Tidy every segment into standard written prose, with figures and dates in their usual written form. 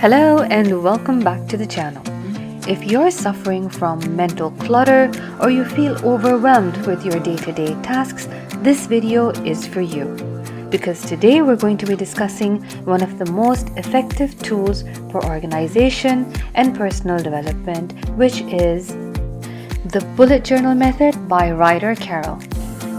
Hello and welcome back to the channel. If you're suffering from mental clutter or you feel overwhelmed with your day-to-day tasks, this video is for you. Because today we're going to be discussing one of the most effective tools for organization and personal development, which is the bullet journal method by writer Carol.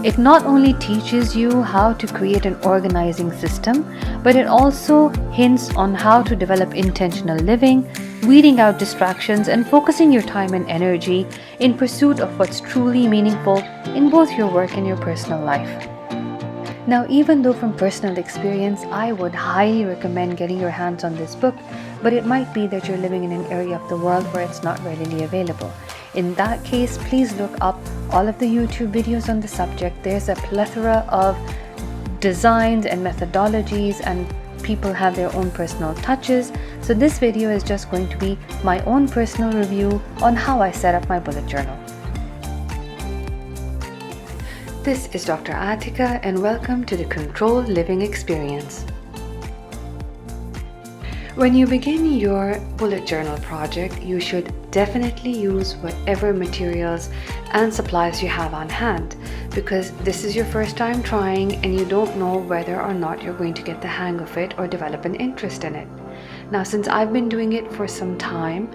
It not only teaches you how to create an organizing system, but it also hints on how to develop intentional living, weeding out distractions, and focusing your time and energy in pursuit of what's truly meaningful in both your work and your personal life. Now, even though from personal experience, I would highly recommend getting your hands on this book, but it might be that you're living in an area of the world where it's not readily available. In that case, please look up all of the YouTube videos on the subject. There's a plethora of designs and methodologies, and people have their own personal touches. So this video is just going to be my own personal review on how I set up my bullet journal. This is Dr. Atika and welcome to the Controlled Living Experience. When you begin your bullet journal project, you should definitely use whatever materials and supplies you have on hand, because this is your first time trying and you don't know whether or not you're going to get the hang of it or develop an interest in it. Now, since I've been doing it for some time,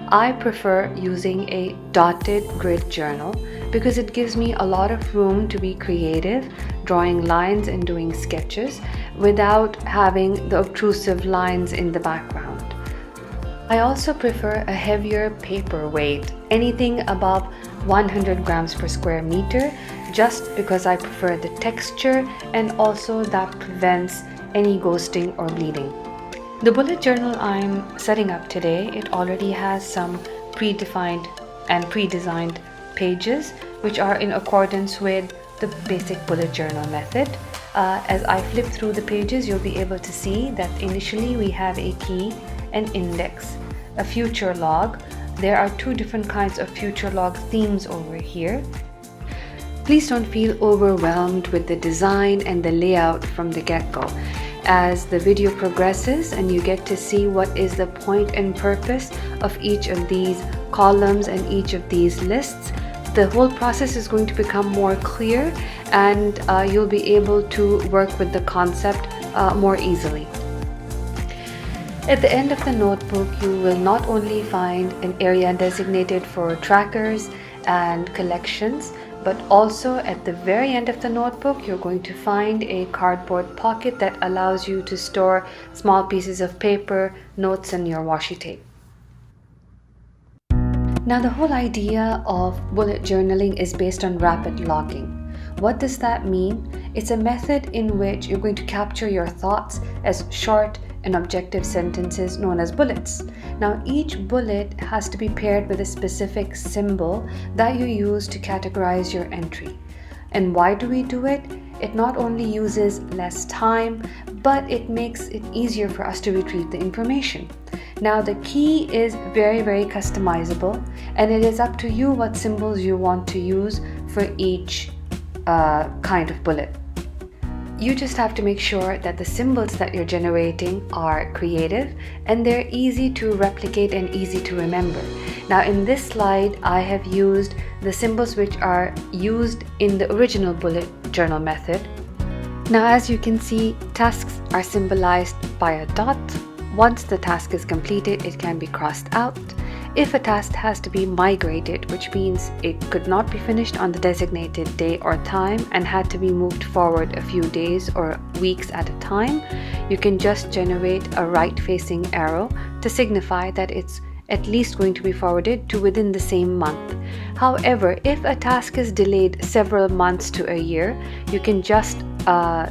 I prefer using a dotted grid journal because it gives me a lot of room to be creative, drawing lines and doing sketches without having the obtrusive lines in the background. I also prefer a heavier paper weight, anything above 100 grams per square meter, just because I prefer the texture and also that prevents any ghosting or bleeding. The bullet journal I'm setting up today, it already has some predefined and pre-designed pages which are in accordance with the basic bullet journal method. As I flip through the pages, you'll be able to see that initially we have a key, an index, a future log. There are two different kinds of future log themes over here. Please don't feel overwhelmed with the design and the layout from the get-go. As the video progresses and you get to see what is the point and purpose of each of these columns and each of these lists, the whole process is going to become more clear and you'll be able to work with the concept more easily. At the end of the notebook, you will not only find an area designated for trackers and collections, but also at the very end of the notebook, you're going to find a cardboard pocket that allows you to store small pieces of paper, notes, and your washi tape. Now, the whole idea of bullet journaling is based on rapid logging. What does that mean? It's a method in which you're going to capture your thoughts as short and objective sentences known as bullets. Now, each bullet has to be paired with a specific symbol that you use to categorize your entry. And why do we do it? It not only uses less time, but it makes it easier for us to retrieve the information. Now, the key is very, very customizable, and it is up to you what symbols you want to use for each kind of bullet. You just have to make sure that the symbols that you're generating are creative and they're easy to replicate and easy to remember. Now, in this slide, I have used the symbols which are used in the original bullet journal method. Now, as you can see, tasks are symbolized by a dot. Once the task is completed, it can be crossed out. If a task has to be migrated, which means it could not be finished on the designated day or time and had to be moved forward a few days or weeks at a time, you can just generate a right-facing arrow to signify that it's at least going to be forwarded to within the same month. However, if a task is delayed several months to a year, you can just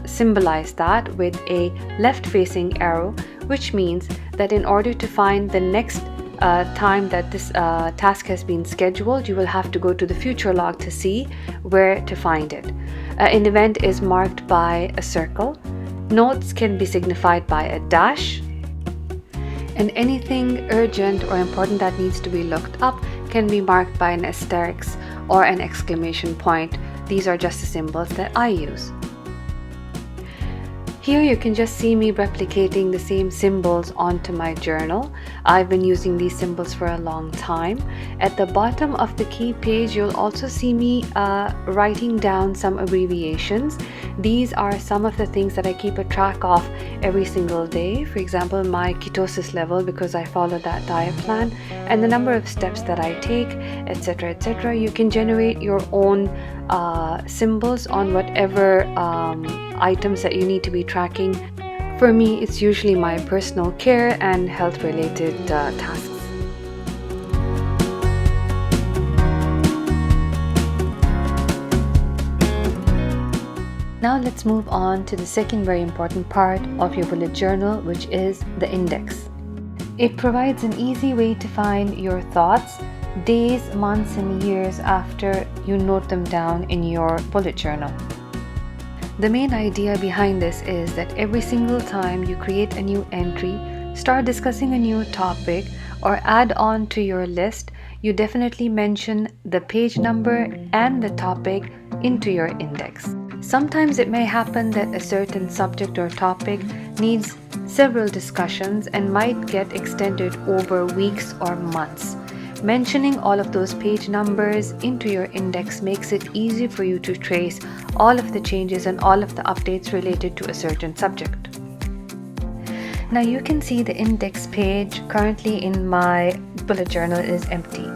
symbolize that with a left-facing arrow, which means that in order to find the next time that this task has been scheduled, you will have to go to the future log to see where to find it. An event is marked by a circle. Notes can be signified by a dash. And anything urgent or important that needs to be looked up can be marked by an asterisk or an exclamation point. These are just the symbols that I use. Here you can just see me replicating the same symbols onto my journal. I've been using these symbols for a long time. At the bottom of the key page, you'll also see me writing down some abbreviations. These are some of the things that I keep a track of every single day. For example, my ketosis level, because I follow that diet plan, and the number of steps that I take, etc., etc. You can generate your own symbols on whatever items that you need to be tracking. For me, it's usually my personal care and health related tasks. Now let's move on to the second very important part of your bullet journal, which is the index. It provides an easy way to find your thoughts days, months, and years after you note them down in your bullet journal. The main idea behind this is that every single time you create a new entry, start discussing a new topic, or add on to your list, you definitely mention the page number and the topic into your index. Sometimes it may happen that a certain subject or topic needs several discussions and might get extended over weeks or months. Mentioning all of those page numbers into your index makes it easy for you to trace all of the changes and all of the updates related to a certain subject. Now you can see the index page currently in my bullet journal is empty.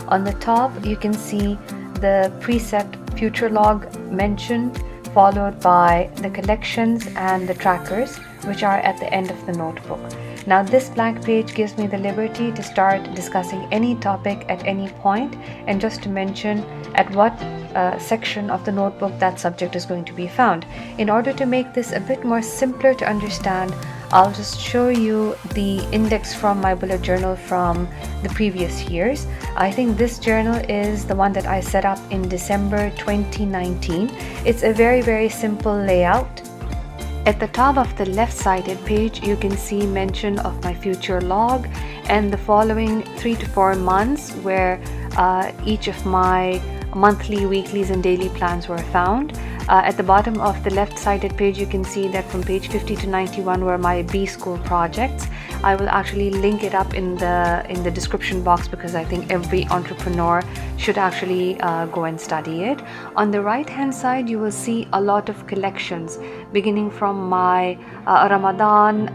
On the top you can see the preset future log mentioned, followed by the collections and the trackers, which are at the end of the notebook. Now this blank page gives me the liberty to start discussing any topic at any point, and just to mention at what section of the notebook that subject is going to be found. In order to make this a bit more simpler to understand, I'll just show you the index from my bullet journal from the previous years. I think this journal is the one that I set up in December 2019. It's a very simple layout. At the top of the left-sided page, you can see mention of my future log and the following 3 to 4 months where each of my monthly, weeklies, and daily plans were found. At the bottom of the left-sided page, you can see that from page 50 to 91 were my B school projects. I will actually link it up in the description box because I think every entrepreneur should actually go and study it. On the right-hand side, you will see a lot of collections, beginning from my Ramadan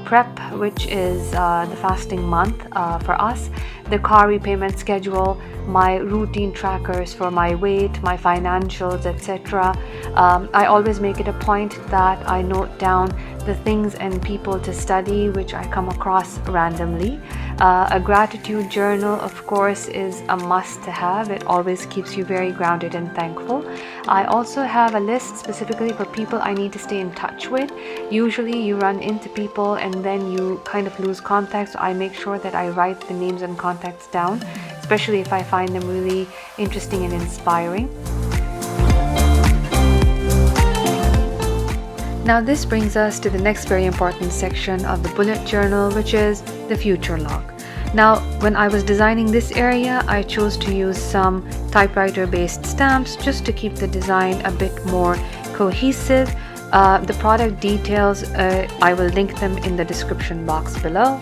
prep, which is the fasting month for us, the car repayment schedule, my routine trackers for my weight, my financials, etc. I always make it a point that I note down the things and people to study which I come across randomly. A gratitude journal, of course, is a must to have. It always keeps you very grounded and thankful. I also have a list specifically for people I need to stay in touch with. Usually you run into people and then you kind of lose contact, so I make sure that I write the names and contacts down, especially if I find them really interesting and inspiring. Now this brings us to the next very important section of the bullet journal, which is the future log. Now, when I was designing this area, I chose to use some typewriter based stamps just to keep the design a bit more cohesive. The product details, I will link them in the description box below.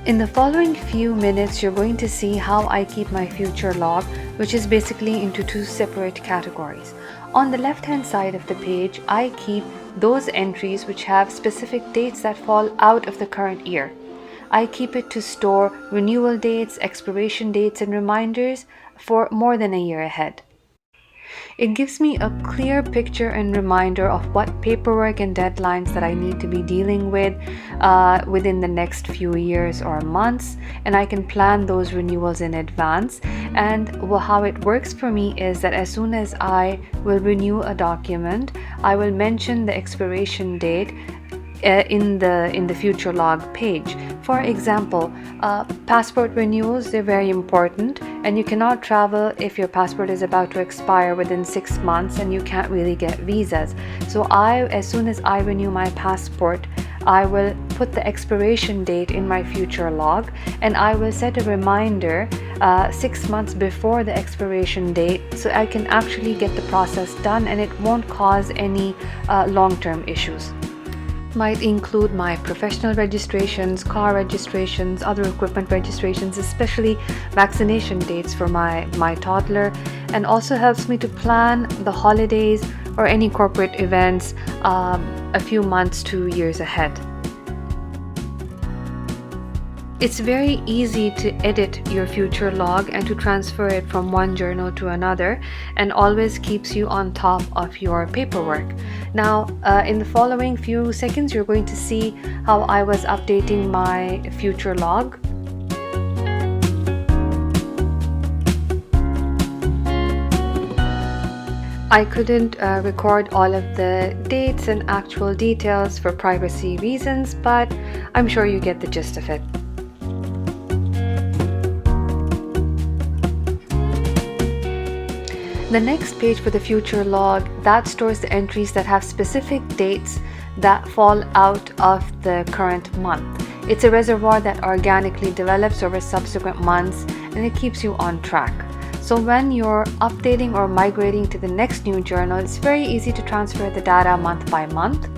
In the following few minutes, you're going to see how I keep my future log, which is basically into two separate categories. On the left-hand side of the page, I keep those entries which have specific dates that fall out of the current year. I keep it to store renewal dates, expiration dates, and reminders for more than a year ahead. It gives me a clear picture and reminder of what paperwork and deadlines that I need to be dealing with within the next few years or months, and I can plan those renewals in advance. And how it works for me is that as soon as I will renew a document, I will mention the expiration date in the future log page. For example, passport renewals, they're very important, and you cannot travel if your passport is about to expire within 6 months and you can't really get visas. So as soon as I renew my passport, I will put the expiration date in my future log, and I will set a reminder 6 months before the expiration date so I can actually get the process done and it won't cause any long-term issues. Might include my professional registrations, car registrations, other equipment registrations, especially vaccination dates for my toddler, and also helps me to plan the holidays or any corporate events a few months to years ahead. It's very easy to edit your future log and to transfer it from one journal to another, and always keeps you on top of your paperwork. Now, in the following few seconds, you're going to see how I was updating my future log. I couldn't record all of the dates and actual details for privacy reasons, but I'm sure you get the gist of it. The next page for the future log, that stores the entries that have specific dates that fall out of the current month. It's a reservoir that organically develops over subsequent months, and it keeps you on track. So when you're updating or migrating to the next new journal, it's very easy to transfer the data month by month.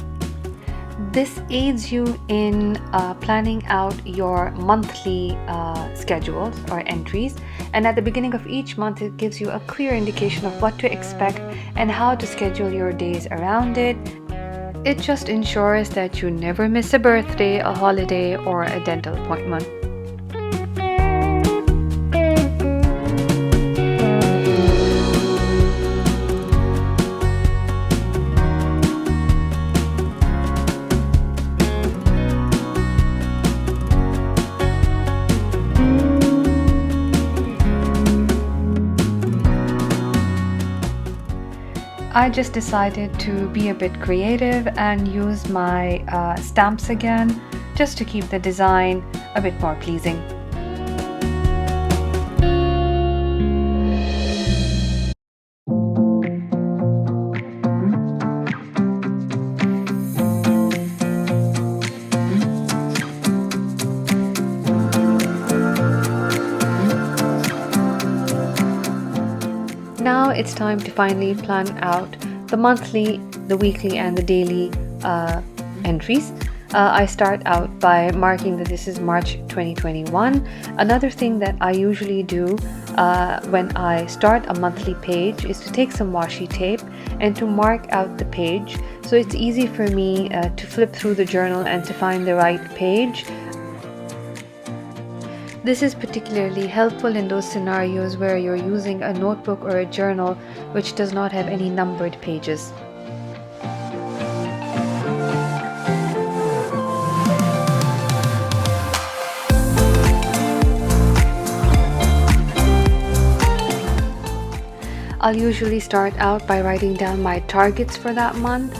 This aids you in planning out your monthly schedules or entries, and at the beginning of each month it gives you a clear indication of what to expect and how to schedule your days around it. It just ensures that you never miss a birthday, a holiday, or a dental appointment. I just decided to be a bit creative and use my stamps again, just to keep the design a bit more pleasing. Now it's time to finally plan out the monthly, the weekly, and the daily entries. I start out by marking that this is March 2021. Another thing that I usually do when I start a monthly page is to take some washi tape and to mark out the page, so it's easy for me to flip through the journal and to find the right page. This is particularly helpful in those scenarios where you're using a notebook or a journal which does not have any numbered pages. I'll usually start out by writing down my targets for that month.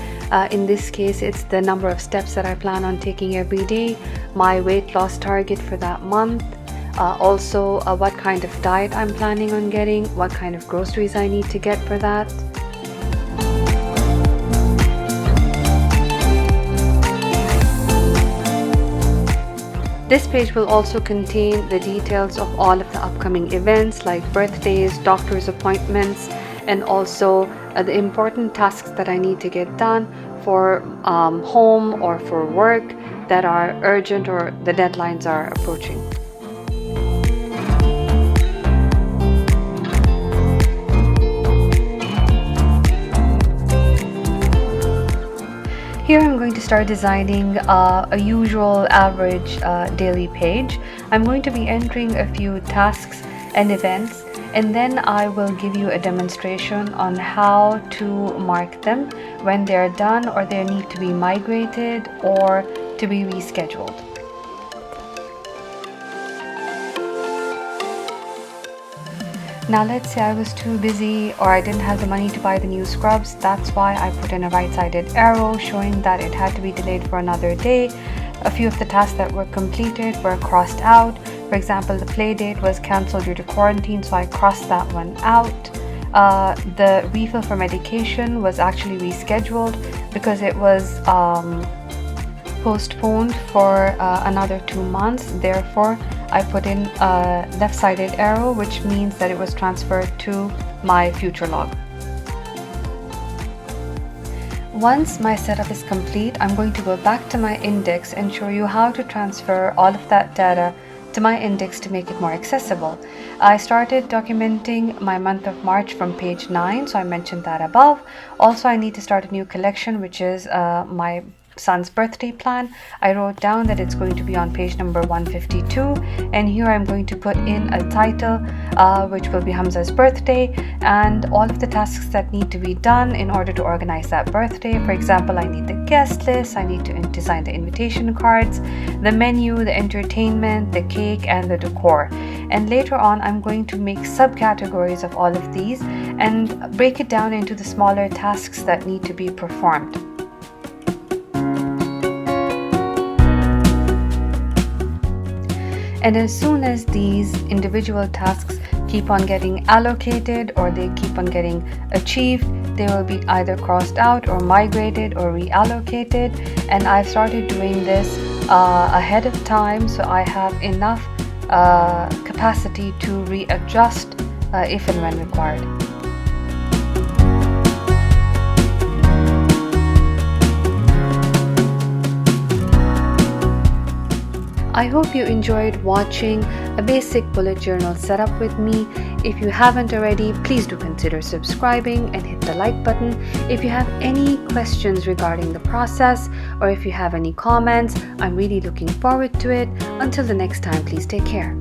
In this case, it's the number of steps that I plan on taking every day, my weight loss target for that month, also what kind of diet I'm planning on getting, what kind of groceries I need to get for that. This page will also contain the details of all of the upcoming events like birthdays, doctor's appointments, and also the important tasks that I need to get done for home or for work that are urgent or the deadlines are approaching. Here I'm going to start designing a usual average daily page. I'm going to be entering a few tasks and events, and then I will give you a demonstration on how to mark them when they're done or they need to be migrated or to be rescheduled. Now let's say I was too busy or I didn't have the money to buy the new scrubs. That's why I put in a right-sided arrow showing that it had to be delayed for another day. A few of the tasks that were completed were crossed out. For example, the play date was cancelled due to quarantine, so I crossed that one out. The refill for medication was actually rescheduled because it was postponed for another 2 months. Therefore, I put in a left-sided arrow, which means that it was transferred to my future log. Once my setup is complete, I'm going to go back to my index and show you how to transfer all of that data to my index to make it more accessible. I started documenting my month of March from page 9, so I mentioned that above. Also, I need to start a new collection, which is my son's birthday plan. I wrote down that it's going to be on page number 152, and here I'm going to put in a title which will be Hamza's birthday and all of the tasks that need to be done in order to organize that birthday. For example, I need the guest list, I need to design the invitation cards, the menu, the entertainment, the cake, and the decor. And later on, I'm going to make subcategories of all of these and break it down into the smaller tasks that need to be performed. And as soon as these individual tasks keep on getting allocated or they keep on getting achieved, they will be either crossed out or migrated or reallocated. And I've started doing this ahead of time, so I have enough capacity to readjust if and when required. I hope you enjoyed watching a basic bullet journal setup with me. If you haven't already, please do consider subscribing and hit the like button. If you have any questions regarding the process or if you have any comments, I'm really looking forward to it. Until the next time, please take care.